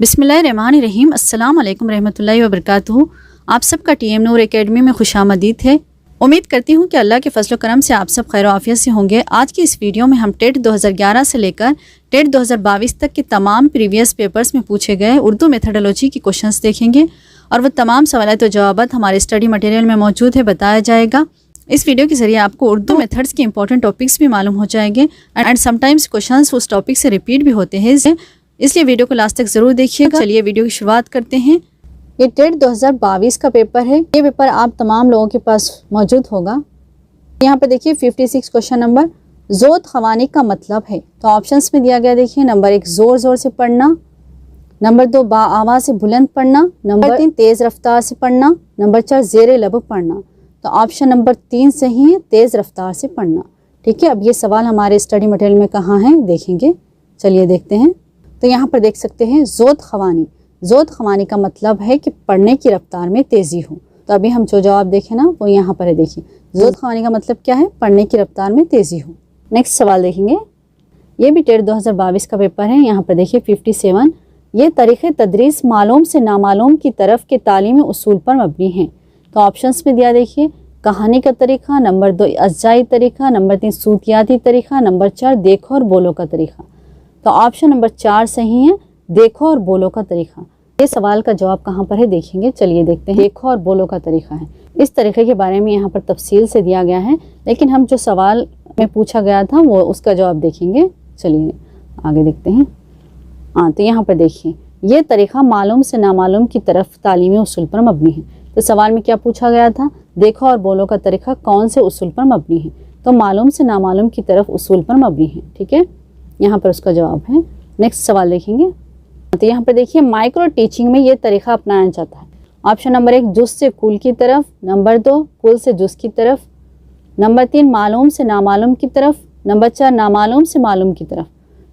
बिस्मिल्लाहिर्रहमानिर्रहीम। अस्सलाम वालेकुम रहमतुल्लाहि व बरकातुहू। आप सबका टीएम नूर एकेडमी में खुशामदीद है। उम्मीद करती हूँ कि अल्लाह के फजल करम से आप सब खैर आफियत से होंगे। आज की इस वीडियो में हम टेट 2011 से लेकर टेट 2022 तक के तमाम प्रीवियस पेपर्स में पूछे गए उर्दू मेथडोलॉजी की क्वेश्चंस देखेंगे और वह तमाम सवालात व जवाबात हमारे स्टडी मटेरियल में मौजूद है, बताया जाएगा। इस वीडियो के जरिए आपको उर्दू मेथड्स के इंपॉर्टेंट टॉपिक्स भी मालूम हो जाएंगे एंड समटाइम्स क्वेश्चंस उस टॉपिक से रिपीट भी होते हैं, इसलिए वीडियो को लास्ट तक ज़रूर देखिएगा। चलिए वीडियो की शुरुआत करते हैं। ये टेट 2022 का पेपर है। ये पेपर आप तमाम लोगों के पास मौजूद होगा। यहाँ पर देखिए 56 क्वेश्चन नंबर, ज़ोत ख़वानी का मतलब है। तो ऑप्शंस में दिया गया, देखिए नंबर 1 ज़ोर ज़ोर से पढ़ना, नंबर 2 बा आवाज़ से बुलंद पढ़ना, नंबर 3 तेज़ रफ्तार से पढ़ना, नंबर 4 ज़ेरे लब पढ़ना। तो ऑप्शन नंबर 3 सही है, तेज़ रफ्तार से पढ़ना। ठीक है, अब ये सवाल हमारे स्टडी मटेरियल में कहाँ है देखेंगे। चलिए देखते हैं। तो यहाँ पर देख सकते हैं ज़ोत ख़वानी। ज़ोत ख़वानी का मतलब है कि पढ़ने की रफ्तार में तेज़ी हो। तो अभी हम जो जवाब देखें ना वो यहाँ पर है। देखिए ज़ोत ख़वानी का मतलब क्या है, पढ़ने की रफ्तार में तेज़ी हो। नेक्स्ट सवाल देखेंगे। ये भी टेट 2022 का पेपर है। यहाँ पर देखिए 57, ये तरीक़े तदरीस मालूम से नामालूम की तरफ के तालीमी उसूल पर मबनी हैं। तो ऑप्शंस में दिया, देखिए कहानी का तरीक़ा, नंबर 2 अज्जाई तरीक़ा, नंबर 3 सूतियाती तरीक़ा, नंबर 4 देखो और बोलो का तरीक़ा। तो ऑप्शन नंबर 4 सही है, देखो और बोलो का तरीक़ा। ये सवाल का जवाब कहाँ पर है देखेंगे। चलिए देखते हैं। देखो और बोलो का तरीक़ा है। इस तरीक़े के बारे में यहाँ पर तफसील से दिया गया है, लेकिन हम जो सवाल में पूछा गया था वो उसका जवाब देखेंगे। चलिए आगे देखते हैं। हाँ, तो यहाँ पर देखिए ये तरीक़ा मालूम से नामालूम की तरफ तालीमी उसूल पर मबनी है। तो सवाल में क्या पूछा गया था, देखो और बोलो का तरीक़ा कौन से उसूल पर मबनी है। तो मालूम से नामालूम की तरफ उसूल पर मबनी है। ठीक है, यहाँ पर उसका जवाब है। नेक्स्ट सवाल देखेंगे। तो यहाँ पर देखिए माइक्रो टीचिंग में ये तरीक़ा अपनाया जाता है। ऑप्शन नंबर 1 जुज़ से कुल की तरफ, नंबर 2 कुल से जुज़ की तरफ, नंबर 3 मालूम से नामालूम की तरफ, नंबर 4 नामालूम से मालूम की तरफ।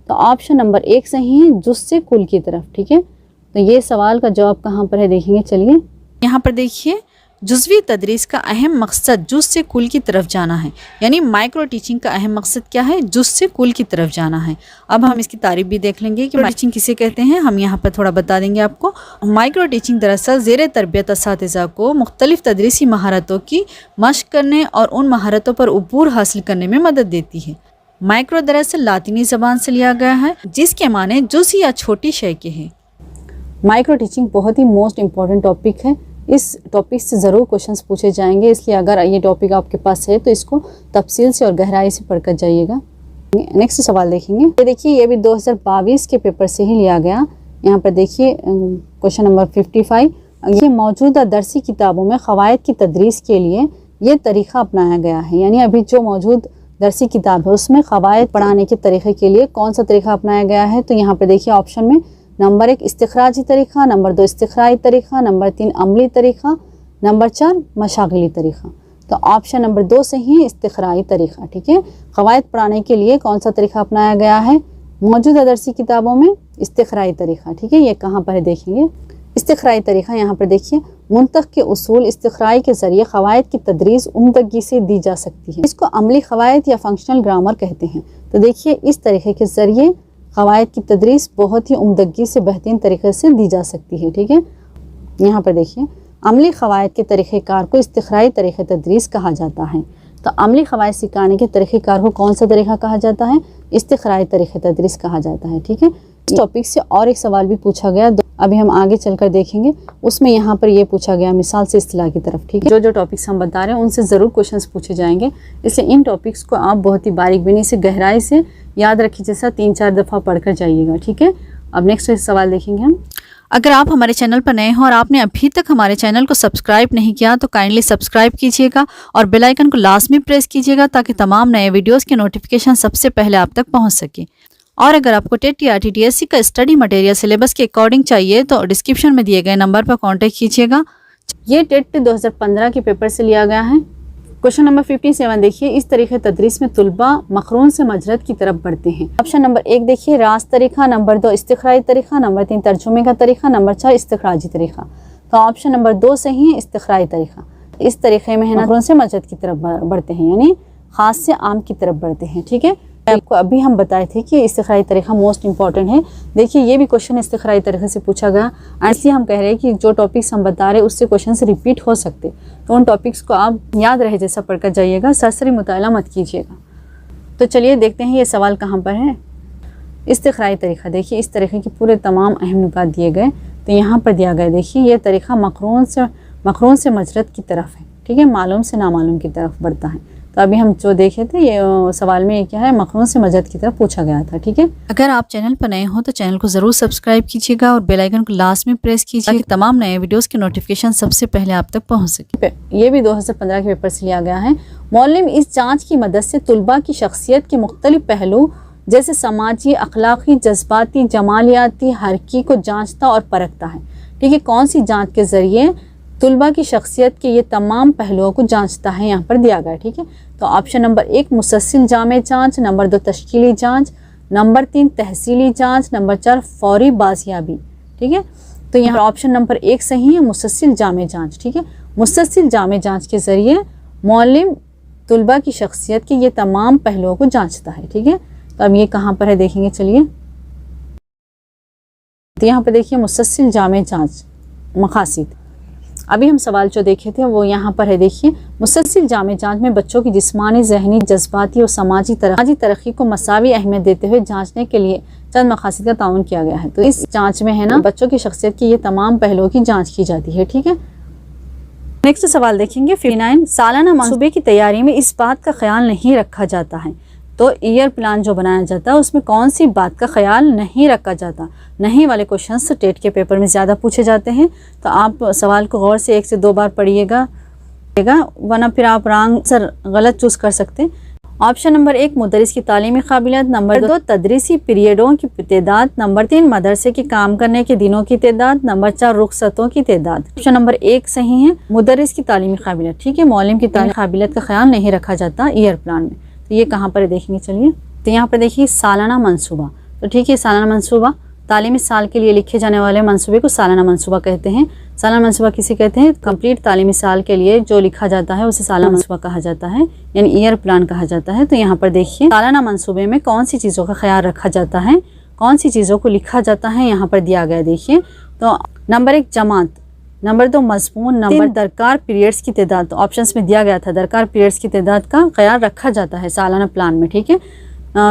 तो ऑप्शन नंबर 1 सही है, जुज़ से कुल की तरफ। ठीक है, तो ये सवाल का जवाब कहाँ पर है देखेंगे। चलिए यहाँ पर देखिए जुज़वी तदरीस का अहम मकसद जुज़ से कुल की तरफ जाना है, यानी माइक्रो टीचिंग का अहम मकसद क्या है, जुज़ से कुल की तरफ जाना है। अब हम इसकी तारीफ भी देख लेंगे कि टीचिंग किसे कहते हैं। हम यहाँ पर थोड़ा बता देंगे आपको। माइक्रो टीचिंग दरअसल ज़ेरे तरबियत असातिज़ा को मुख्तलिफ तदरीसी महारतों की मश्क करने और उन महारतों पर उबूर हासिल करने में मदद देती है। माइक्रो दरअसल लातिनी ज़बान से लिया गया है, जिसके माने जुज़ या छोटी शय के हैं। माइक्रो टीचिंग बहुत ही मोस्ट इम्पॉर्टेंट टॉपिक है। इस टॉपिक से ज़रूर क्वेश्चंस पूछे जाएंगे, इसलिए अगर ये टॉपिक आपके पास है तो इसको तफसील से और गहराई से पढ़कर जाइएगा। नेक्स्ट सवाल देखेंगे। ये देखिए ये भी 2022 के पेपर से ही लिया गया। यहाँ पर देखिए क्वेश्चन नंबर 55, ये मौजूदा दरसी किताबों में क़वायद की तदरीस के लिए ये तरीक़ा अपनाया गया है। यानी अभी जो मौजूद दरसी किताब है उसमें क़वायद पढ़ाने के तरीक़े के लिए कौन सा तरीक़ा अपनाया गया है। तो यहाँ पर देखिए ऑप्शन में नंबर 1 इस्तिखराजी तरीक़ा, नंबर 2 इस्तिखराई तरीक़ा, नंबर 3 अमली तरीक़ा, नंबर 4 मशागिली तरीक़ा। तो ऑप्शन नंबर 2 सही है, इस्तिखराई तरीक़ा। ठीक है, क़वायद पढ़ाने के लिए कौन सा तरीक़ा अपनाया गया है मौजूदा दरसी किताबों में, इस्तिखराई तरीक़ा। ठीक है, ये कहाँ पर है देखेंगे। इस्तिखराई तरीक़ा यहाँ पर देखिए मुंतख के उसूल इस्तिखराई के ज़रिए क़वायद की तदरीस उम्दगी से दी जा सकती है। इसको अमली क़वायद या फंक्शनल ग्रामर कहते हैं। तो देखिए इस तरीक़े के ज़रिए क़वायद की तदरीस बहुत ही उम्दगी से बेहतरीन तरीके से दी जा सकती है। ठीक है, यहाँ पर देखिए अमली क़वायद के तरीक़ेकार को इस्तिखराई तरीक़े तदरीस कहा जाता है। तो अमली क़वायद सिखाने के तरीक़ेकार को कौन सा तरीक़ा कहा जाता है, इस्तिखराई तरीक़े तदरीस कहा जाता है। ठीक है, इस टॉपिक से और एक सवाल भी पूछा गया, अभी हम आगे चलकर देखेंगे। उसमें यहाँ पर ये पूछा गया मिसाल से इस्तिलाह की तरफ। ठीक है, जो टॉपिक्स हम बता रहे हैं उनसे ज़रूर क्वेश्चंस पूछे जाएंगे, इसलिए इन टॉपिक्स को आप बहुत ही बारीक बीनी से गहराई से याद रखिए, जैसा 3-4 दफ़ा पढ़कर जाइएगा। ठीक है, अब नेक्स्ट सवाल देखेंगे हम। अगर आप हमारे चैनल पर नए हो और आपने अभी तक हमारे चैनल को सब्सक्राइब नहीं किया तो काइंडली सब्सक्राइब कीजिएगा और बेल आइकन को लाजमी प्रेस कीजिएगा ताकि तमाम नए वीडियोस के नोटिफिकेशन सबसे पहले आप तक पहुंच सके। और अगर आपको टेट या TTSC का स्टडी मटेरियल सिलेबस के अकॉर्डिंग चाहिए तो डिस्क्रिप्शन में दिए गए नंबर पर कॉन्टैक्ट कीजिएगा। ये टेट 2015 के पेपर से लिया गया है। क्वेश्चन नंबर 57 देखिए, इस तरीक़े तदरीस में तुलबा मखरून से मजरद की तरफ बढ़ते हैं। ऑप्शन नंबर 1 देखिए रास तरीक़ा, नंबर 2 इस्तिखराई तरीक़ा, नंबर 3 तर्जुमे का तरीक़ा, नंबर 4 इस्तिखराजी तरीक़ा। तो ऑप्शन नंबर 2 सही है, इस्तिखराई तरीक़ा। इस तरीक़े में है मखरून से मजरद की तरफ बढ़ते हैं, यानी ख़ास से आम की तरफ बढ़ते हैं। ठीक है, आपको अभी हम बताए थे कि इस्तिखराई तरीक़ा मोस्ट इंपॉर्टेंट है। देखिए ये भी क्वेश्चन इस्तिखराई तरीक़े से पूछा गया, इसलिए हम कह रहे हैं कि जो टॉपिक्स हम बता रहे हैं उससे क्वेश्चन से रिपीट हो सकते, तो उन टॉपिक्स को आप याद रहे जैसा पढ़कर जाइएगा, सरसरी मुताला मत कीजिएगा। तो चलिए देखते हैं ये सवाल कहाँ पर है। इस्तिखराई तरीक़ा, देखिए इस तरीक़े के पूरे तमाम अहम नुकात दिए गए। तो यहाँ पर दिया गया, देखिए ये तरीक़ा मक़रून से मजरत की तरफ है, ठीक है, मालूम से नामालूम की तरफ बढ़ता है। तो अभी हम जो देखे थे ये सवाल में ये क्या है, मक़रून से मजरत की तरफ पूछा गया था, ठीक है। अगर आप चैनल पर नए हो तो चैनल को ज़रूर सब्सक्राइब कीजिएगा और बेल आइकन को लास्ट में प्रेस कीजिए ताकि तमाम नए वीडियोस की नोटिफिकेशन सबसे पहले आप तक पहुंच सके। ये भी 2015 के पेपर से लिया गया है। मौलिम इस जाँच की मदद से तुलबा की शख्सियत के मुख्तलिफ पहलू जैसे समाजी, अखलाकी, जज्बाती, जमालियाती, हरकी को जाँचता और परखता है, ठीक है। कौन सी जाँच के ज़रिए तुलबा की शख्सियत के ये तमाम पहलुओं को जांचता है, यहाँ पर दिया गया, ठीक है। तो ऑप्शन नंबर 1 मुसलसिल जामे जांच, नंबर 2 तश्कीली जांच, नंबर 3 तहसीली जांच, नंबर 4 फौरी बाजियाबी, ठीक है। तो यहाँ ऑप्शन नंबर 1 सही है, मुसलसिल जामे जांच, ठीक है। मुसलसिल जामे जांच के ज़रिए मौलिम तुलबा की शख्सियत के ये तमाम पहलुओं को जाँचता है, ठीक है। तो अब ये कहाँ पर है देखेंगे, चलिए। तो यहाँ पर देखिए मुसलसिल जामे जांच मकासिद, अभी हम सवाल जो देखे थे वो यहाँ पर है। देखिए मुसलसिल जामे जांच में बच्चों की जिस्मानी, जहनी, जज्बाती और समाजी तरक्की को मसावी अहमियत देते हुए जांचने के लिए चंद मकासद का ताउन किया गया है। तो इस जांच में है ना बच्चों की शख्सियत की ये तमाम पहलुओं की जांच की जाती है, ठीक है। नेक्स्ट सवाल देखेंगे 59 सालाना मंसूबे की तैयारी में इस बात का ख्याल नहीं रखा जाता है, तो ईयर प्लान जो बनाया जाता है उसमें कौन सी बात का ख्याल नहीं रखा जाता। नहीं वाले क्वेश्चंस टेट के पेपर में ज़्यादा पूछे जाते हैं, तो आप सवाल को गौर से 1 से 2 बार पढ़िएगा, वरना फिर आप रॉन्ग आंसर गलत चूज़ कर सकते हैं। ऑप्शन नंबर 1 मुदरिस की तालीमी काबिलियत, नंबर 2 तदरीसी पीरियडों की तादाद, नंबर 3 मदरसे के काम करने के दिनों की तादाद, नंबर 4 रुखसतों की तादाद। ऑप्शन नंबर 1 सही है, मुदरिस की तालीमी काबिलियत, ठीक है। मौलिम की तालीमी काबिलियत का ख्याल नहीं रखा जाता ईयर प्लान में। तो ये कहाँ पर है देखेंगे, चलिए। तो यहाँ पर देखिए सालाना मंसूबा, तो ठीक है, सालाना मंसूबा तालीमी साल के लिए लिखे जाने वाले मंसूबे को सालाना मंसूबा कहते हैं। सालाना मंसूबा किसे कहते हैं, कंप्लीट तालीमी साल के लिए जो लिखा जाता है उसे सालाना मंसूबा कहा जाता है, यानी ईयर प्लान कहा जाता है। तो यहाँ पर देखिए सालाना मंसूबे में कौन सी चीज़ों का ख्याल रखा जाता है, कौन सी चीज़ों को लिखा जाता है, यहाँ पर दिया गया देखिए। तो नंबर 1 जमात, नंबर 2 मजमून, नंबर दरकार पीरियड्स की तादाद। तो ऑप्शंस में दिया गया था दरकार पीरियड्स की तादाद का ख्याल रखा जाता है सालाना प्लान में, ठीक है।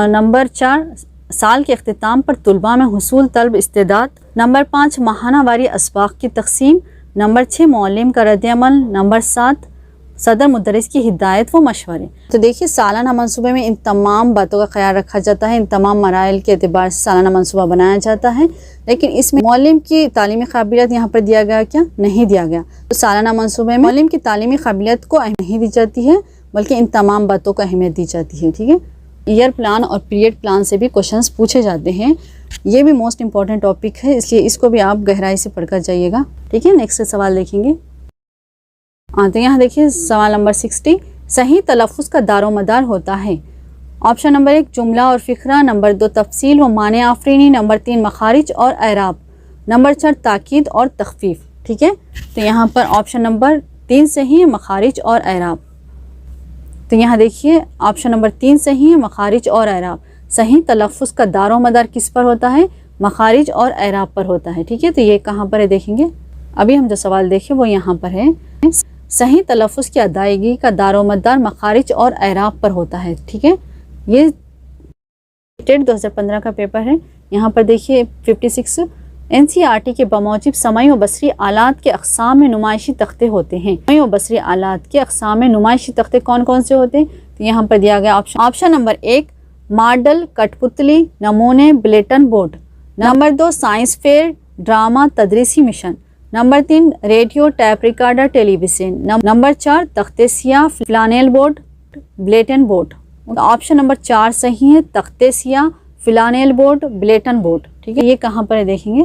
नंबर 4 साल के अख्तिताम पर तुलबा में हुसूल तलब इस्तेदाद, नंबर 5 माहाना वारी असबाक की तकसीम, नंबर 6 मौलिम का रद्द-ए-अमल, नंबर 7 सदर मुदरिस की हिदायत व मशवरे। तो देखिए सालाना मंसूबे में इन तमाम बातों का ख्याल रखा जाता है, इन तमाम मराइल के एतबार से सालाना मंसूबा बनाया जाता है। लेकिन इसमें मौलिम की तालीमी काबिलियत यहाँ पर दिया गया क्या, नहीं दिया गया। तो सालाना मंसूबे में मौलिम की तालीमी काबिलियत को अहमियत नहीं दी जाती है, बल्कि इन तमाम बातों को अहमियत दी जाती है, ठीक है। ईयर प्लान और पीरियड प्लान से भी क्वेश्चंस पूछे जाते हैं, ये भी मोस्ट इंपॉर्टेंट टॉपिक है, इसलिए इसको भी आप गहराई से पढ़कर जाइएगा, ठीक है। नेक्स्ट सवाल देखेंगे। तो यहाँ देखिए सवाल नंबर 60 सही तलफ़ुज़ का दारोमदार होता है। ऑप्शन नंबर 1 जुमला और फ़िक्रा, नंबर 2 तफसील व माने आफरीनी, नंबर 3 मखारिज और एराब, नंबर 4 ताकीद और तखफीफ, ठीक है। तो यहाँ पर ऑप्शन नंबर 3 सही है, मखारिज और एराब। तो यहाँ देखिए ऑप्शन नंबर 3 सही है, मखारिज और एराब। सही तलफ़ुज़ का दारोमदार किस पर होता है, मखारिज और एराब पर होता है, ठीक है। तो ये कहाँ पर है देखेंगे, अभी हम जो सवाल देखें वो यहाँ पर है। सही तलफ़ुज़ की अदायगी का दारोमदार मखारिज और एराब पर होता है, ठीक है। ये टेट 2015 का पेपर है। यहाँ पर देखिए 56 NCERT के बमौजिब समाई व बसरी आलात के अक़साम में नुमाइशी तख्ते होते हैं। समाई व बसरी आलात के अक़साम में नुमाइशी तख्ते कौन कौन से होते हैं, तो यहाँ पर दिया गया ऑप्शन नंबर 1 मॉडल, कठपुतली, नमूने, bulletin board, number 2 science fair, drama, तदरीसी machine, number 3 radio, tape recorder, television, number 4 तख्ते सियाह, flannel board, bulletin board. Option number 4 सही है, तख्ते सियाह, फ्लानेल बोर्ड, बुलेटिन बोर्ड, ठीक है। ये कहाँ पर है देखेंगे,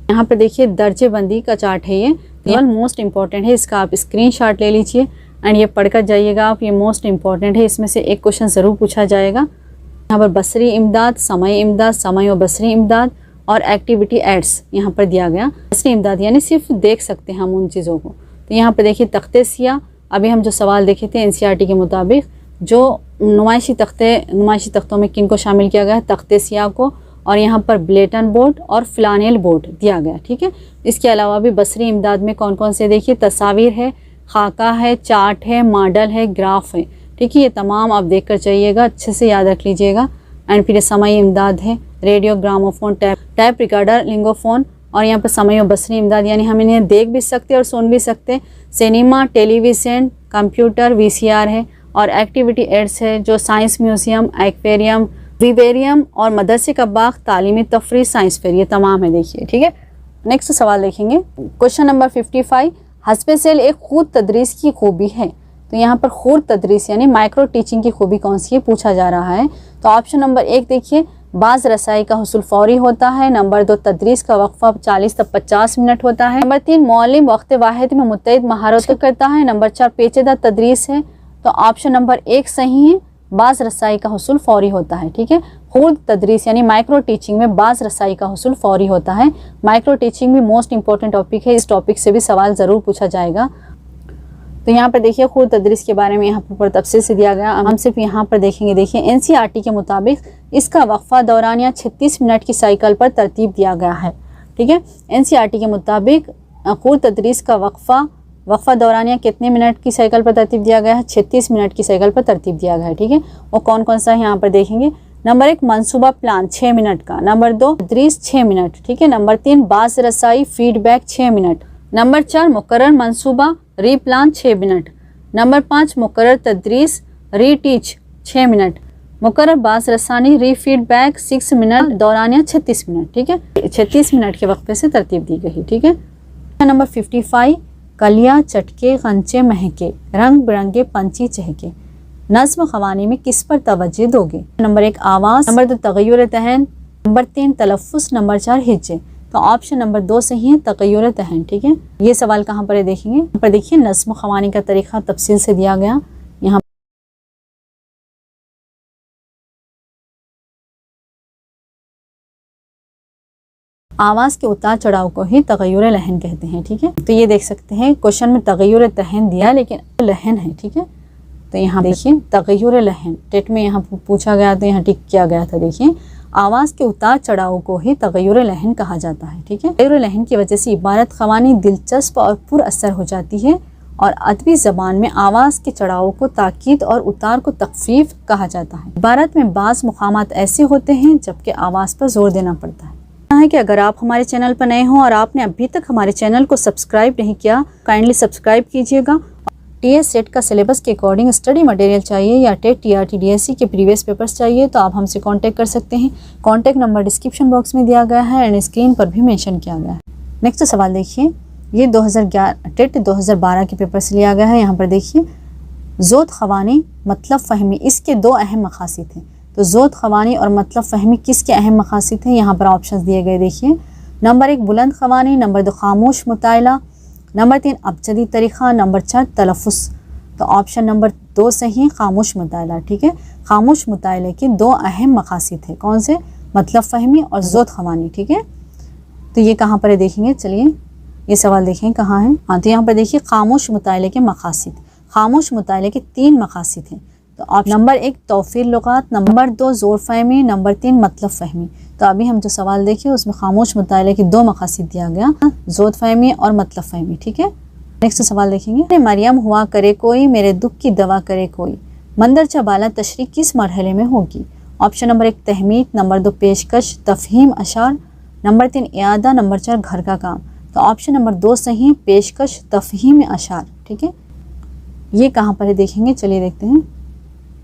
यहाँ पर देखिए दर्जे बंदी का चार्ट है, ये मोस्ट इंपॉर्टेंट है, इसका आप स्क्रीनशॉट ले लीजिए एंड ये पढ़कर जाइएगा आप, ये मोस्ट इंपॉर्टेंट है, इसमें से एक क्वेश्चन ज़रूर पूछा जाएगा। यहाँ पर बसरी इमदाद, समय व बसरी इमदाद और एक्टिविटी एड्स यहाँ पर दिया गया। बसरी इमदाद यानी सिर्फ देख सकते हैं हम उन चीज़ों को। तो यहाँ पर देखिए तख्ते सियाह, अभी हम जो सवाल देखे थे NCERT के मुताबिक जो नुमाइशी तख्तों में किन को शामिल किया गया है? तख्ते सियाह को, और यहाँ पर बुलेटिन बोर्ड और फ्लानेल बोर्ड दिया गया, ठीक है। इसके अलावा भी बसरी इमदाद में कौन कौन से देखिए, तस्वीर है, खाका है, चार्ट है, मॉडल है, ग्राफ है, ठीक है। ये तमाम आप देख कर चाहिएगा, अच्छे से याद रख लीजिएगा। एंड फिर समय इमदाद है, रेडियो, ग्रामोफोन, टैप रिकॉर्डर, लिंगोफोन, और यहाँ पर समय बसरी इमदाद यानी हम इन्हें देख भी सकते और सुन भी सकते। सिनेमा, टेलीविज़न, कंप्यूटर, VCR है, और एक्टिविटी एड्स है जो साइंस म्यूज़ियम, एक्वेरियम, विवेरियम और मदरसे का बाग, तालीमी तफरीह, साइंस फेयर, ये तमाम है देखिए, ठीक है। नेक्स्ट सवाल देखेंगे, क्वेश्चन नंबर 55, हस्बे सेल एक खुद तदरीस की खूबी है। तो यहाँ पर खुद तदरीस यानी माइक्रो टीचिंग की खूबी कौन सी है पूछा जा रहा है। तो ऑप्शन नंबर 1 देखिए, बाज़ रसाई का हुसूल फौरी होता है। नंबर 2, तदरीस का वक्फा 40 से 50 मिनट होता है। नंबर 3, मौलिम वक्त वाहिद में मुतअद्दिद महारत करता है। नंबर 4, पेचीदा तदरीस है। तो ऑप्शन नंबर 1 सही है, बाज़ रसाई का हुसूल फौरी होता है, ठीक है। खुद तदरीस यानी माइक्रो टीचिंग में बाज़ रसाई का हुसूल फौरी होता है। माइक्रो टीचिंग भी मोस्ट इंपॉर्टेंट टॉपिक है, इस टॉपिक से भी सवाल ज़रूर पूछा जाएगा। तो यहाँ पर देखिए खुद तदरीस के बारे में यहाँ पर तफसील से दिया गया। हम सिर्फ यहाँ पर देखेंगे, देखिए NCERT के मुताबिक इसका वक्फा दौरानिया 36 मिनट की साइकिल पर तरतीब दिया गया है, ठीक है। NCERT के मुताबिक खुद तदरीस का वक्फा दौरानिया कितने मिनट की साइकिल पर तरतीब दिया गया है? 36 मिनट की साइकिल पर तरतीब दिया गया है, ठीक है। और कौन कौन सा है यहाँ पर देखेंगे। नंबर 1, मंसूबा प्लान 6 मिनट का। नंबर 2, तदरीस 6 मिनट, ठीक है। नंबर 3, बाज़ रसाई फीडबैक 6 मिनट। नंबर 4, मुकर्रर मंसूबा रीप्लान 6 मिनट। नंबर 5, मुकर्रर तदरीस रीटीच 6 मिनट। मुकर्रर बाज़ रसानी रीफीडबैक 6 मिनट, दौरानिया 36 मिनट, ठीक है। 36 मिनट के वक्फे से तरतीब दी गई, ठीक है। नंबर 55, कलियाँ चटके गंचे महके, रंग बिरंगे पंछी चहके, नज़्म ख़वानी में किस पर तवज्जो दोगे? नंबर 1, आवाज़। नंबर 2, तग़य्युर तहन। नंबर 3, तलफ़्फ़ुज़। नंबर 4, हिज्जे। तो ऑप्शन नंबर 2 सही है, तग़य्युर तहन, ठीक है। ये सवाल कहाँ पर है देखेंगे, यहाँ पर देखिए नज़्म ख़वानी का तरीक़ा तफसील से दिया गया। यहाँ आवाज़ के उतार चढ़ाव को ही तग़य्युर लहन कहते हैं, ठीक है। तो ये देख सकते हैं क्वेश्चन में तग़य्युर तहन दिया लेकिन लहन है, ठीक है। तो यहाँ देखिए तग़य्युर लहन टेट में यहाँ पूछा गया, तो यहाँ टिक किया गया था। देखिए आवाज़ के उतार चढ़ाव को ही तग़य्युर लहन कहा जाता है, ठीक है। तग़य्युर लहन की वजह से इबारत ख़वानी दिलचस्प और पुरअसर हो जाती है, और अदबी ज़बान में आवाज़ के चढ़ाव को ताकीद और उतार को तख़फ़ीफ़ कहा जाता है। इबारत में बाज़ मुक़ामात ऐसे होते हैं जबकि आवाज़ पर ज़ोर देना पड़ता है। कि अगर आप हमारे चैनल पर नए हों और आपने अभी तक हमारे चैनल को सब्सक्राइब नहीं किया, काइंडली सब्सक्राइब कीजिएगा। TS सेट का सिलेबस के अकॉर्डिंग स्टडी मटेरियल चाहिए या टेट TRT DSC के प्रीवियस पेपर्स चाहिए तो आप हमसे कांटेक्ट कर सकते हैं। कांटेक्ट नंबर डिस्क्रिप्शन बॉक्स में दिया गया है एंड स्क्रीन पर भी मेंशन किया गया है। नेक्स्ट सवाल देखिए, ये 2011 टेट 2012 के पेपर से लिया गया है। यहाँ पर देखिए ज़ोत ख़वानी मतलब फ़हमी, इसके 2 अहम मक़ासिद हैं। तो ज़ोत ख़वानी और मतलब फ़हमी किसके अहम मक़ासिद हैं, यहाँ पर ऑप्शंस दिए गए देखिए। नंबर 1, बुलंद ख़वानी। नंबर 2, खामोश मुतायला। नंबर 3, अबजदी तरीक़ा। नंबर 4, तलफ़्फ़ुज़। तो ऑप्शन नंबर 2 सही है, खामोश मुतायला, ठीक है। खामोश मुतायले के 2 अहम मक़ासिद हैं, कौन से? मतलब फ़हमी और ज़ोत ख़वानी, ठीक है। तो ये कहाँ पर है देखेंगे, चलिए ये सवाल देखें कहाँ है। हाँ, तो यहाँ पर देखिए खामोश मुतायले के मक़ासिद। खामोश मुतायले के 3 मक़ासिद हैं। तो आप नंबर 1, तौफ़ीर लुग़ात। नंबर 2, ज़ोर फ़हमी। नंबर 3, मतलब फ़हमी। तो अभी हम जो सवाल देखे उसमें खामोश मुतायले के 2 मक़ासिद दिया गया, ज़ोर फ़हमी और मतलब फ़हमी, ठीक है। नेक्स्ट सवाल देखेंगे, मरियम हुआ करे कोई, मेरे दुख की दवा करे कोई, मंदरजा बाला तशरीह किस मरहले में होगी? Option number 1, Tahmeed. नंबर 2, पेशकश तफ़हीम अशार। नंबर 3, इयादा। नंबर 4, घर का काम। तो ऑप्शन नंबर 2 सही है, पेशकश तफ़हीम अशार, ठीक है। ये कहाँ पर है देखेंगे, चलिए देखते हैं।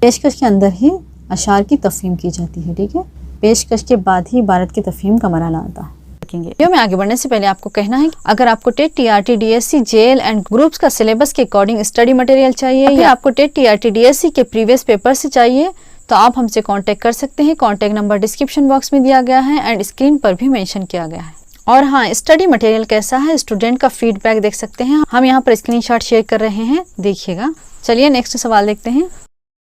पेशकश के अंदर ही अशार की तफ़हीम की जाती है, ठीक है। पेशकश के बाद ही इबारत की तफ़हीम का मरहला आता है। वीडियो में आगे बढ़ने से पहले आपको कहना है कि अगर आपको टेट TRT DSC जेल एंड ग्रुप्स का सिलेबस के अकॉर्डिंग स्टडी मटेरियल चाहिए या आपको टेट TRT DSC के प्रीवियस पेपर से चाहिए तो आप हमसे कांटेक्ट कर सकते हैं। कांटेक्ट नंबर डिस्क्रिप्शन बॉक्स में दिया गया है एंड स्क्रीन पर भी मेंशन किया गया है। और हाँ, स्टडी मटेरियल कैसा है, स्टूडेंट का फीडबैक देख सकते हैं। हम यहाँ पर स्क्रीनशॉट शेयर कर रहे हैं, देखिएगा। चलिए नेक्स्ट सवाल देखते हैं।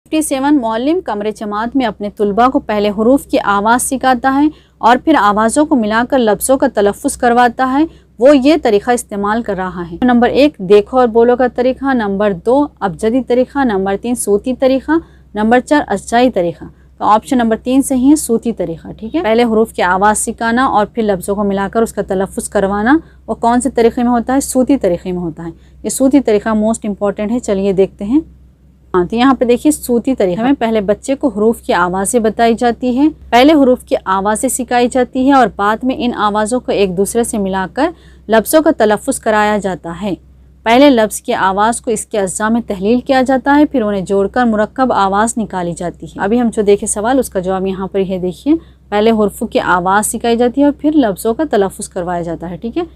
57, मौलिम कमरे जमात में अपने तुलबा को पहले हुरूफ की आवाज़ सिखाता है और फिर आवाज़ों को मिलाकर लफ्ज़ों का तलफ़्फ़ुज़ करवाता है। वो ये तरीक़ा इस्तेमाल कर रहा है। नंबर 1, देखो और बोलो का तरीक़ा। नंबर 2, अबजदी तरीक़ा। नंबर 3, सूती तरीक़ा। नंबर 4 अज्जाई तरीक़ा। तो ऑप्शन नंबर 3 सही है, सूती तरीक़ा। ठीक है, पहले हरूफ की आवाज़ सिखाना और फिर लफ्ज़ों को मिलाकर उसका तलफ़्फ़ुज़ करवाना, वो कौन से तरीक़े में होता है? सूती तरीक़े में होता है। ये सूती तरीक़ा मोस्ट इंपॉर्टेंट है। चलिए देखते हैं। हाँ, तो यहाँ पे देखिए सूती तरीक़े में पहले बच्चे को हरूफ की आवाज़ें बताई जाती है, पहले हरूफ की आवाज़ें सिखाई जाती है और बाद में इन आवाज़ों को एक दूसरे से मिलाकर लफ्ज़ों का तलफ़्फ़ुज़ कराया जाता है। पहले लफ्ज़ की आवाज़ को इसके अज्जा में तहलील किया जाता है, फिर उन्हें जोड़कर मुरक्कब आवाज़ निकाली जाती है। अभी हम जो देखे सवाल, उसका जवाब यहाँ पर है। देखिए, पहले हुर्फ़ों की आवाज़ सिखाई जाती है और फिर लफ्ज़ों का तलफ़्फ़ुज़ करवाया जाता है। ठीक है,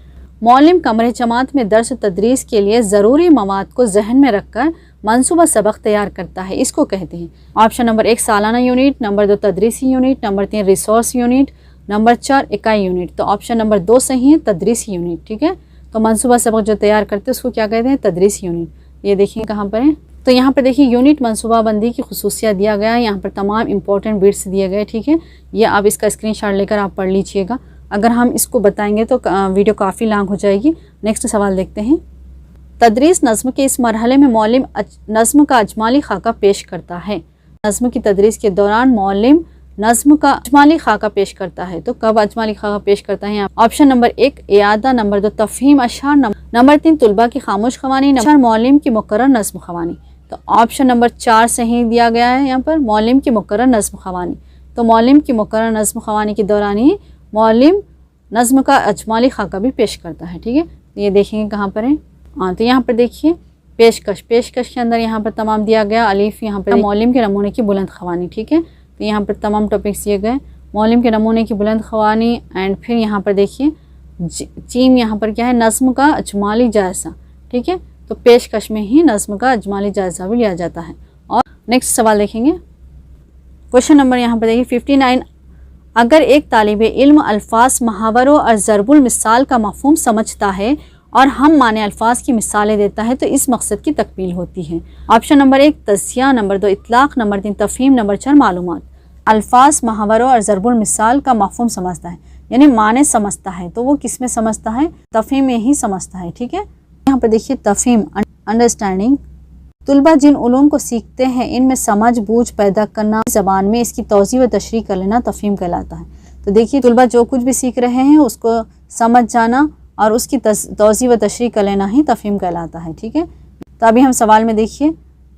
मौलिम कमरे जमात में दर्स तदरीस के लिए ज़रूरी मवाद को जहन में रखकर मनसूबा सबक तैयार करता है, इसको कहते हैं। ऑप्शन नंबर 1 सालाना यूनिट, नंबर 2 तदरीसी unit, number 3 resource unit, number 4 इकाई यूनिट। तो ऑप्शन नंबर 2 सही है, तदरीसी यूनिट। ठीक है, तो मनसूबा सबक जो तैयार करते हैं उसको क्या कहते हैं? तदरीसी यूनिट। ये देखिए कहाँ पर है, तो यहाँ पर देखिए यूनिट मनसूबा बंदी की खुसूसियत दिया गया है। यहाँ पर तमाम इंपॉर्टेंट बिट्स दिए गए। ठीक है, ये आप इसका स्क्रीनशॉट लेकर आप पढ़ लीजिएगा। अगर हम इसको बताएंगे तो वीडियो काफ़ी लॉन्ग हो जाएगी। नेक्स्ट सवाल देखते हैं। तदरीस नज़्म के इस मरहले में मौलिम नज़्म का अजमाली खाका पेश करता है। नज़्म की तदरीस के दौरान मौलिम नज़्म का अजमाली खाका पेश करता है। तो कब अजमाली खाका पेश करता है? ऑप्शन नंबर 1 इयादा, नंबर 2 तफ़हीम अशआर, नंबर 3 तुलबा की खामोश ख़वानी, नंबर 4 मौलिम की मुकर्रर नज़्म ख़वानी। तो ऑप्शन नंबर 4 सही दिया गया है यहाँ पर, मौलिम की मुकर्रर नज़्म ख़वानी। तो मौलिम की मुकर्रर नज़्म ख़वानी के दौरान ही मौलिम नज़्म का अजमाली खाका भी पेश करता है। ठीक है, ये देखेंगे कहाँ पर है। हाँ, तो यहाँ पर देखिए पेशकश के अंदर यहाँ पर तमाम दिया गया। अलीफ यहाँ पर मौलिम के नमूने की बुलंद ख़वानी। ठीक है, तो यहाँ पर तमाम टॉपिक्स दिए गए, मौलिम के नमूने की बुलंद ख़वानी। एंड फिर यहाँ पर देखिए चीम यहाँ पर क्या है? नज़्म का अजमाली जायज़ा। ठीक है, तो पेशकश में ही नज़्म का अजमाली जायज़ा भी लिया जाता है। और नेक्स्ट सवाल देखेंगे। क्वेश्चन नंबर यहाँ पर देखिए 59। अगर एक तालिब इल्म अल्फाज, मुहावरों और ज़रबुल मिसाल का मफ़हूम समझता है और हम माने अल्फाज की मिसालें देता है तो इस मकसद की तकमील होती है। ऑप्शन नंबर 1 तज़किया, नंबर 2 इतलाक़, नंबर 3 तफ़हीम, नंबर 4 मालूमात। अल्फाज, मुहावरों और ज़रबुल मिसाल का मफ़हूम समझता है, यानी माने समझता है, तो वो किस में समझता है? तफ़हीम में ही समझता है। ठीक है, यहाँ पर देखिए तफ़हीम अंडरस्टैंडिंग। तुलबा जिन उलूम को सीखते हैं इनमें समझ बूझ पैदा करना, ज़बान में इसकी तौज़ी व तशरीह कर लेना तफ़हीम कहलाता है। तो देखिए तुलबा जो कुछ भी सीख रहे हैं उसको समझ जाना और उसकी तौज़ी व तशरीह कर लेना ही तफ़हीम कहलाता है। ठीक है, तो अभी हम सवाल में देखिए,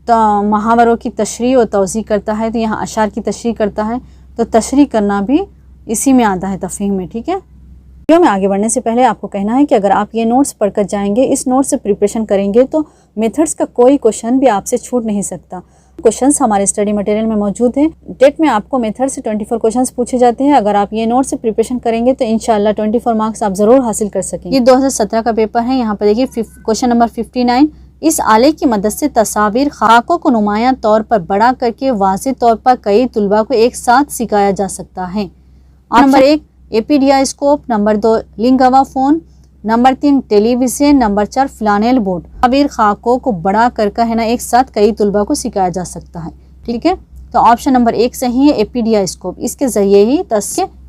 तो मुहावरों की तशरीह और तौज़ीह करता है, तो यहाँ अशार की तशरीह करता है, तो तशरीह करना भी इसी में आता है तफ़हीम में। ठीक है, वीडियो में आगे बढ़ने से पहले आपको कहना है कि अगर आप ये नोट्स पढ़कर जाएंगे, इस नोट्स से प्रिपरेशन करेंगे तो मेथड्स का कोई क्वेश्चन भी आपसे छूट नहीं सकता। क्वेश्चंस हमारे स्टडी मटेरियल में मौजूद हैं। टेट में आपको मेथड से 24 क्वेश्चंस पूछे जाते हैं। अगर आप ये नोट से प्रिपरेशन करेंगे तो इंशाल्लाह 24 मार्क्स आप ज़रूर हासिल कर सकेंगे। ये 2017 का पेपर है। यहाँ पर देखिए क्वेश्चन नंबर 59। इस आले की मदद से तस्वीर खाकों को नुमायां तौर पर बड़ा करके वाज़ेह तौर पर कई तुलबा को एक साथ सिखाया जा सकता है। Number 1 epidiascope, number 2 linguaphone, number 3 television, number 4 flannel board. तस्वीर खाकों को बड़ा करके है ना एक साथ कई तुलबा को सिखाया जा सकता है। ठीक है, तो ऑप्शन नंबर 1 सही है, एपीडियास्कोप। इसके ज़रिए ही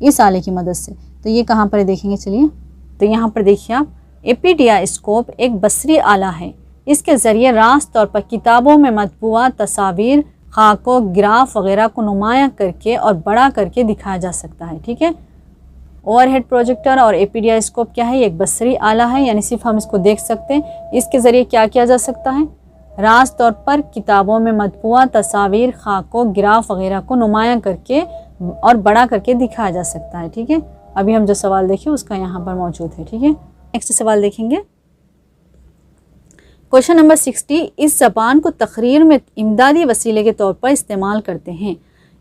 इस आले की मदद से। तो ये कहाँ पर देखेंगे, चलिए। तो यहाँ पर देखिए आप, एपीडियास्कोप एक बसरी आला है। इसके ज़रिए रास्त तौर पर किताबों में मतबूआ तस्वीर, खाकों, ग्राफ वगैरह को नुमायां करके और बड़ा करके दिखाया जा सकता है। ठीक है, ओवरहेड प्रोजेक्टर और एपीडियास्कोप क्या है? एक बसरी आला है, यानी सिर्फ हम इसको देख सकते हैं। इसके ज़रिए क्या किया जा सकता है? रास्त तौर पर किताबों में मतबूआ तस्वीर, खाकों, ग्राफ वगैरह को नुमायां करके और बड़ा करके दिखाया जा सकता है। ठीक है, अभी हम जो सवाल देखें उसका यहाँ पर मौजूद है। ठीक है, नेक्स्ट सवाल देखेंगे। Question number 60। इस ज़बान को तकरीर में इमदादी वसीले के तौर पर इस्तेमाल करते हैं।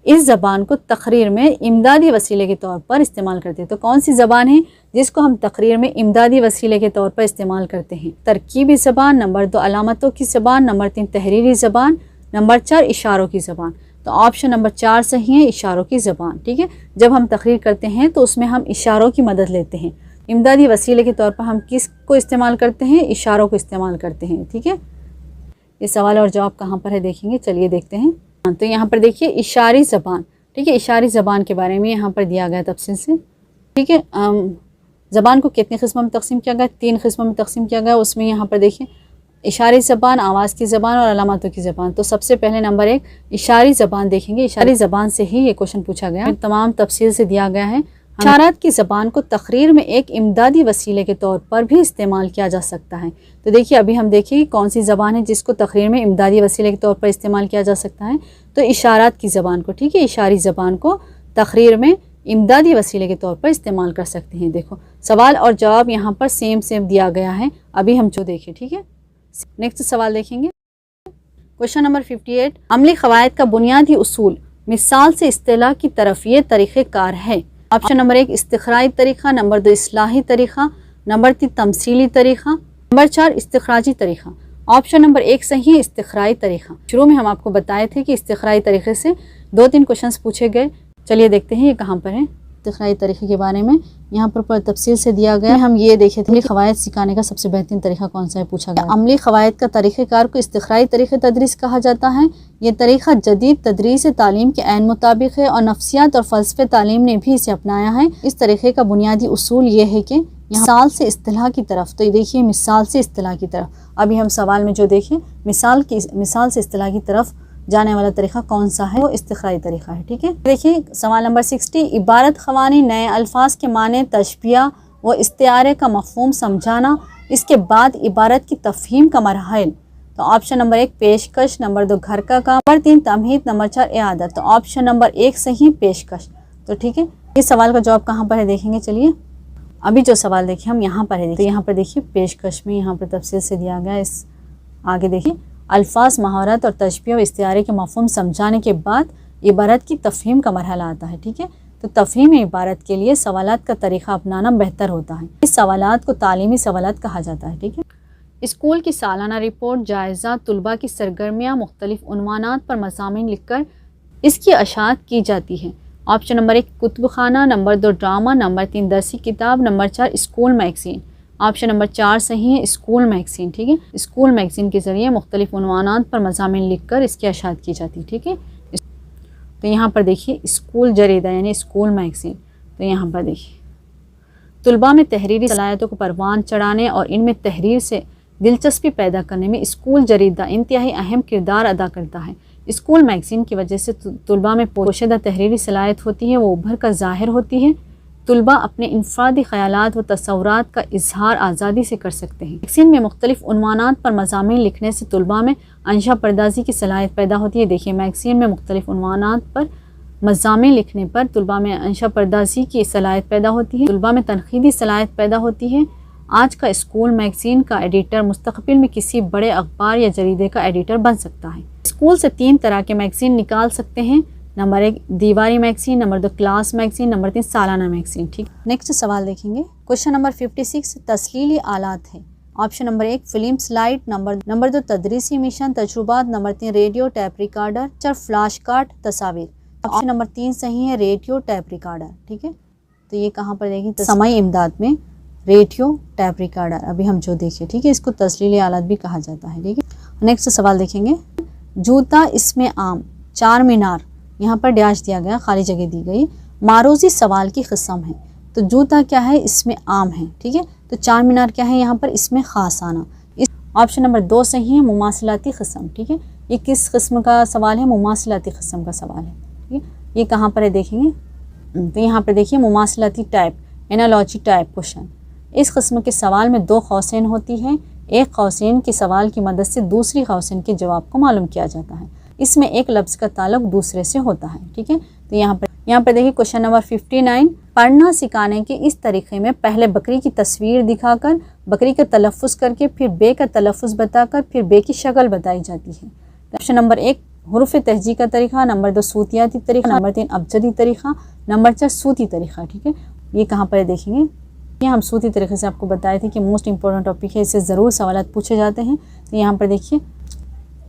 इस ज़बान को तकरीर में इमदादी वसीले के तौर पर इस्तेमाल करते हैं। तो कौन सी ज़बान है जिसको हम तकरीर में इमदादी वसीले के तौर पर इस्तेमाल करते हैं? तरकीबी ज़बान, नंबर 2 अलामतों की ज़बान, नंबर 3 तहरीरी ज़बान, नंबर 4 इशारों की ज़बान। तो ऑप्शन नंबर 4 सही है, इशारों की ज़बान। ठीक है, जब हम तकरीर करते हैं तो उसमें हम इशारों की मदद लेते हैं। इमदादी वसीले के तौर पर हम किस को इस्तेमाल करते हैं? इशारों को इस्तेमाल करते हैं। ठीक है, ये सवाल और जवाब कहाँ पर है देखेंगे, चलिए देखते हैं। तो यहाँ पर देखिए इशारी ज़बान। ठीक है, इशारी ज़बान के बारे में यहाँ पर दिया गया तफसील से। ठीक है, ज़बान को कितनी किस्मों में तकसीम किया गया? 3 किस्मों में तकसीम किया गया। उसमें यहाँ पर देखिए इशारी ज़बान, आवाज़ की ज़बान और अलामतों की ज़बान। तो सबसे पहले नंबर 1 इशारी ज़बान देखेंगे। इशारी ज़बान से ही ये क्वेश्चन पूछा गया, तमाम तफसील से दिया गया है। इशारात की ज़बान को तकरीर में एक इमदादी वसीले के तौर पर भी इस्तेमाल किया जा सकता है। तो देखिए अभी हम देखिए कौन सी ज़बान है जिसको तकरीर में इमदादी वसीले के तौर पर इस्तेमाल किया जा सकता है। तो इशारात की ज़बान को, ठीक है, इशारी ज़बान को तकरीर में इमदादी वसीले के तौर पर इस्तेमाल कर सकते हैं। देखो सवाल और जवाब यहाँ पर सेम दिया गया है। अभी हम जो देखें, ठीक है। नेक्स्ट सवाल देखेंगे, क्वेश्चन नंबर 58। अमली क़वायद का बुनियादी उसूल मिसाल से इस्तिलाह की तरफ ये तरीक़ेकार है। ऑप्शन नंबर 1 इस्तिखराजी तरीक़ा, नंबर 2 इस्लाही तरीक़ा, नंबर 3 तमसीली तरीक़ा, नंबर 4 इस्तिखराजी तरीक़ा। ऑप्शन नंबर 1 सही है इस्तिखराजी तरीक़ा। शुरू में हम आपको बताए थे कि इस्तिखराजी तरीक़े से 2-3 क्वेश्चंस पूछे गए। चलिए देखते हैं ये कहाँ पर है। इस्तिखराजी तरीक़े के बारे में यहाँ पर तफसील से दिया गया है। हम ये देखे थे क़वायद सिखाने का सबसे बेहतरीन तरीका कौन सा है पूछा गया। अमली क़वायद का तरीक़ेकार को इस्तिखराजी तरीक़े तदरीस कहा जाता है। ये तरीक़ा जदीद तदरीस तालीम के ऐन मुताबिक है और नफ्सियात और फ़लसफ़े तालीम ने भी इसे अपनाया है। इस तरीक़े का बुनियादी उसूल ये है कि मिसाल से इस्तिलाह की तरफ, तो ये देखिए मिसाल से इस्तिलाह की तरफ, अभी हम सवाल में जो देखें मिसाल से इस्तिलाह की तरफ जाने वाला तरीक़ा कौन सा है, वो इस्तिखराजी तरीक़ा है, ठीक है। देखिए सवाल नंबर 60। इबारत ख़वानी नए अल्फाज के माने तशबिया व इस्तिआरे का मफ़हूम समझाना, इसके बाद इबारत की तफ़हीम का मरहल। तो ऑप्शन नंबर 1 पेशकश, नंबर 2 घर का काम, नंबर 3 तमहीद, नंबर 4 इआदत। तो ऑप्शन नंबर 1 सही पेशकश। तो ठीक है, इस सवाल का जवाब कहाँ पर है देखेंगे। चलिए अभी जो सवाल देखिए हम यहाँ पर है, तो यहाँ पर देखिए पेशकश में यहाँ पर तफसील से दिया गया। इस आगे देखिए अल्फाज, महारत और तशबीह व इस्तिआरे के मफ़हूम समझाने के बाद इबारत की तफ़हीम का मरहला आता है, ठीक है। तो तफ़हीम इबारत के लिए सवालात का तरीक़ा अपनाना बेहतर होता है। इस सवालात को तालीमी सवालात कहा जाता है, ठीक है। स्कूल की सालाना रिपोर्ट, जायज़ा, तुलबा की सरगर्मियाँ, मुख्तलिफ़ उन्वानात पर मज़ामीन लिखकर इसकी अशात की जाती है। ऑप्शन नंबर 1 कुतुब खाना, नंबर 2 ड्रामा, नंबर 3 दरसी किताब, number 4 school magazine. Option number 4 सही है स्कूल मैगज़ीन, ठीक है। स्कूल मैगज़ीन के ज़रिए मुख्तलिफ़ उन्वानात पर मज़ामीन लिखकर इसकी अशात की जाती है, ठीक है। तो यहाँ पर देखिए स्कूल जरीदा यानी स्कूल मैगज़ीन। तो यहाँ पर देखिए तुलबा में तहरीरी सलाहियतों को परवान चढ़ाने और इनमें तहरीर से दिलचस्पी पैदा करने में स्कूल जरीदा इंतहाई अहम किरदार अदा करता है। स्कूल मैगज़ीन की वजह से तुलबा में पोशीदा तहरीरी सलाहियत होती है, वो उभर कर ज़ाहिर होती है। तुलबा अपने इनफरादी ख़यालात व तसव्वुरात का इजहार आज़ादी से कर सकते हैं। मैगज़ीन में मुख्तलिफ़ उन्वानात पर मज़ामीन लिखने से तुलबा में अंशा पर्दाजी की सलाहियत पैदा होती है। देखिए मैगज़ीन में मुख्तलिफ़ उन्वानात पर मज़ामीन लिखने पर तुलबा में अंशा पर्दाजी की सलाहियत पैदा होती है, तुलबा में तनक़ीदी सलाहियत पैदा होती है। आज का स्कूल मैगज़ीन का एडिटर मुस्तक़बिल में किसी बड़े अखबार या जरीदे का एडिटर बन सकता है। स्कूल से 3 तरह के मैगज़ीन निकाल सकते हैं। नंबर 1 दीवारी magazine, number 2 class magazine, number 3 सालाना मैगज़ीन, ठीक। नेक्स्ट सवाल देखेंगे। क्वेश्चन नंबर 56 तस्लीली आलात है। Option number 1 film slide, number 2 तदरीसी मिशन तजुर्बात, number 3 radio tape recorder, 4 flash card तस्वीर। ऑप्शन नंबर 3 सही है रेडियो टैप रिकॉर्डर, ठीक है। तो ये कहाँ पर देखेंगे समाई इमदाद में रेडियो टैप रिकॉर्डर, अभी हम जो देखें, ठीक है। इसको तस्लीली आलात भी कहा जाता है, ठीक है। नेक्स्ट सवाल देखेंगे। जूता इसमें आम, 4 मीनार, यहाँ पर डैश दिया गया, खाली जगह दी गई, मारूजी सवाल की किस्म है। तो जूता क्या है, इसमें आम है, ठीक है। तो 4 मीनार क्या है, यहाँ पर इसमें खास आना। इस ऑप्शन नंबर 2 सही है मुमासिलाती किस्म, ठीक है। ये किस किस्म का सवाल है, मुमासिलाती किस्म का सवाल है, ठीक है। ये कहाँ पर है देखेंगे। तो यहाँ पर देखिए मुमासिलाती टाइप, एनालॉजी टाइप क्वेश्चन। इस किस्म के सवाल में 2 कौसेन होती हैं। एक कौसेन के सवाल की मदद से दूसरी कौसेन के जवाब को मालूम किया जाता है। इसमें एक लफ्ज़ का ताल्लुक दूसरे से होता है, ठीक है। तो यहाँ पर देखिए क्वेश्चन नंबर 59 पढ़ना सिखाने के इस तरीक़े में पहले बकरी की तस्वीर दिखाकर, बकरी का तलफ़्फ़ुज़ करके, फिर बे का तलफ़्फ़ुज़ बताकर, फिर बे की शक्ल बताई जाती है। ऑप्शन नंबर 1 हुरूफ़ तहजी का तरीक़ा, नंबर 2 सूतियाती तरीक़ा, नंबर 3 अबजदी तरीक़ा, नंबर 4 सूती तरीक़ा, ठीक है। ये कहाँ पर है देखेंगे। ये हम सूती तरीके से आपको बताए थे कि मोस्ट इंपॉर्टेंट टॉपिक है, इससे ज़रूर सवालात पूछे जाते हैं। तो यहाँ पर देखिए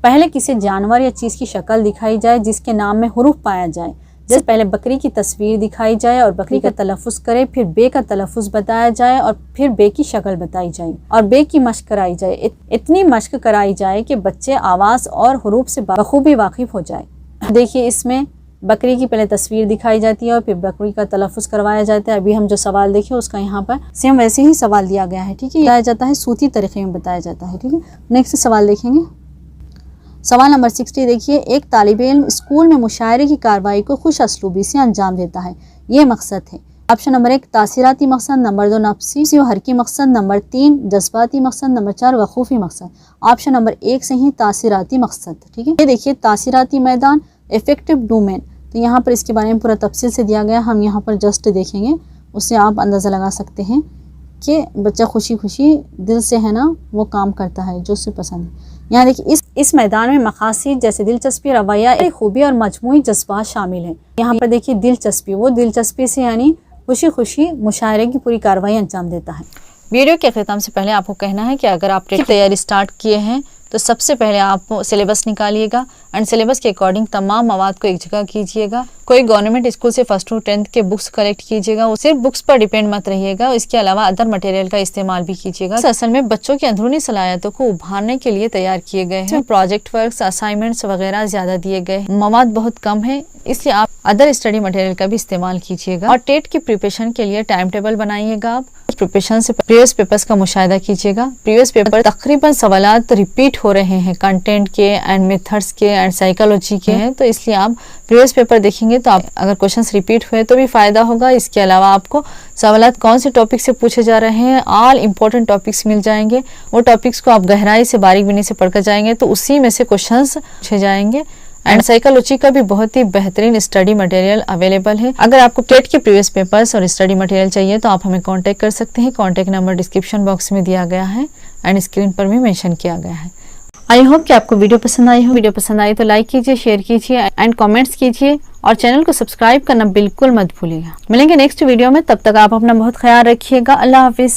पहले किसी जानवर या चीज़ की शक्ल दिखाई जाए जिसके नाम में हुरूफ पाया जाए। जैसे पहले बकरी की तस्वीर दिखाई जाए और बकरी का तलफ़्फ़ुज़ करे, फिर बे का तलफ़्फ़ुज़ बताया जाए और फिर बे की शक्ल बताई जाए और बे की मश्क कराई जाए। इतनी मश्क कराई जाए कि बच्चे आवाज़ और हुरूफ से बखूबी वाकिफ़ हो जाए। देखिए इसमें बकरी की पहले तस्वीर दिखाई जाती है और फिर बकरी का तलफ़ुज़ करवाया जाता है। अभी हम जो सवाल देखे उसका यहाँ पर सेम वैसे ही सवाल दिया गया है, ठीक है। बताया जाता है, सूती तरीके में बताया जाता है, ठीक है। नेक्स्ट सवाल देखेंगे, सवाल नंबर 60 देखिए, एक तालिब इल्म स्कूल में मुशायरे की कार्रवाई को खुश असलूबी से अंजाम देता है, ये मकसद है। ऑप्शन नंबर 1 तासीराती मकसद, नंबर 2 नफ्सी व हरकी मकसद, नंबर 3 जज्बाती मकसद, नंबर 4 वकूफ़ी मकसद। ऑप्शन नंबर 1 सही तासीराती मकसद, ठीक है। ये देखिए तासीराती मैदान, इफेक्टिव डोमेन, तो यहाँ पर इसके बारे में पूरा तफसील से दिया गया। हम यहाँ पर जस्ट देखेंगे, उससे आप अंदाज़ा लगा सकते हैं कि बच्चा खुशी खुशी दिल से है ना वो काम करता है जो उसे पसंद है। यहाँ देखिए इस मैदान में मकासद जैसे दिलचस्पी, रवैया, खूबी और मजमूई जज्बात शामिल हैं। यहाँ पर देखिए दिलचस्पी, वो दिलचस्पी से यानी खुशी खुशी मुशायरे की पूरी कार्रवाई अंजाम देता है। वीडियो के अख्ताम से पहले आपको कहना है कि अगर आप तैयारी स्टार्ट किए हैं तो सबसे पहले आप सिलेबस निकालिएगा एंड सिलेबस के अकॉर्डिंग तमाम मवाद को एक जगह कीजिएगा। कोई गवर्नमेंट स्कूल से 1st to 10th के बुक्स कलेक्ट कीजिएगा, सिर्फ बुक्स पर डिपेंड मत रहिएगा, इसके अलावा अदर मटेरियल का इस्तेमाल भी कीजिएगा। असल में बच्चों की अंदरूनी सलाहियतों को उभारने के लिए तैयार किए गए हैं। प्रोजेक्ट वर्क्स, असाइनमेंट्स वगैरह ज्यादा दिए गए, मवाद बहुत कम है, इसलिए आप अदर स्टडी मटेरियल का भी इस्तेमाल कीजिएगा। और टेट की प्रिपरेशन के लिए टाइम टेबल बनाइएगा। आप प्रिपरेशन से प्रीवियस पेपर्स का मुशाहिदा कीजिएगा। प्रीवियस पेपर तकरीबन सवालात रिपीट हो रहे हैं, कंटेंट के एंड मेथड्स के एंड साइकोलॉजी के हैं, तो इसलिए आप प्रीवियस पेपर देखेंगे तो आप अगर क्वेश्चंस रिपीट हुए तो भी फायदा होगा। इसके अलावा आपको सवालात कौन से टॉपिक से पूछे जा रहे हैं, ऑल इंपॉर्टेंट टॉपिक्स मिल जाएंगे। वो टॉपिक्स को आप गहराई से बारीक बीनी से पढ़कर जाएंगे तो उसी में से क्वेश्चंस पूछे जाएंगे। एंड साइकोलॉजी का भी बहुत ही बेहतरीन स्टडी मटेरियल अवेलेबल है। अगर आपको टेट के प्रीवियस पेपर्स और स्टडी मटेरियल चाहिए तो आप हमें कांटेक्ट कर सकते हैं। कांटेक्ट नंबर डिस्क्रिप्शन बॉक्स में दिया गया है एंड स्क्रीन पर भी मेंशन किया गया है। आई होप कि आपको वीडियो पसंद आई हो। वीडियो पसंद आई तो लाइक कीजिए, शेयर कीजिए एंड कमेंट्स कीजिए और चैनल को सब्सक्राइब करना बिल्कुल मत भूलिएगा। मिलेंगे नेक्स्ट वीडियो में, तब तक आप अपना बहुत ख्याल रखिएगा। अल्लाह हाफिज।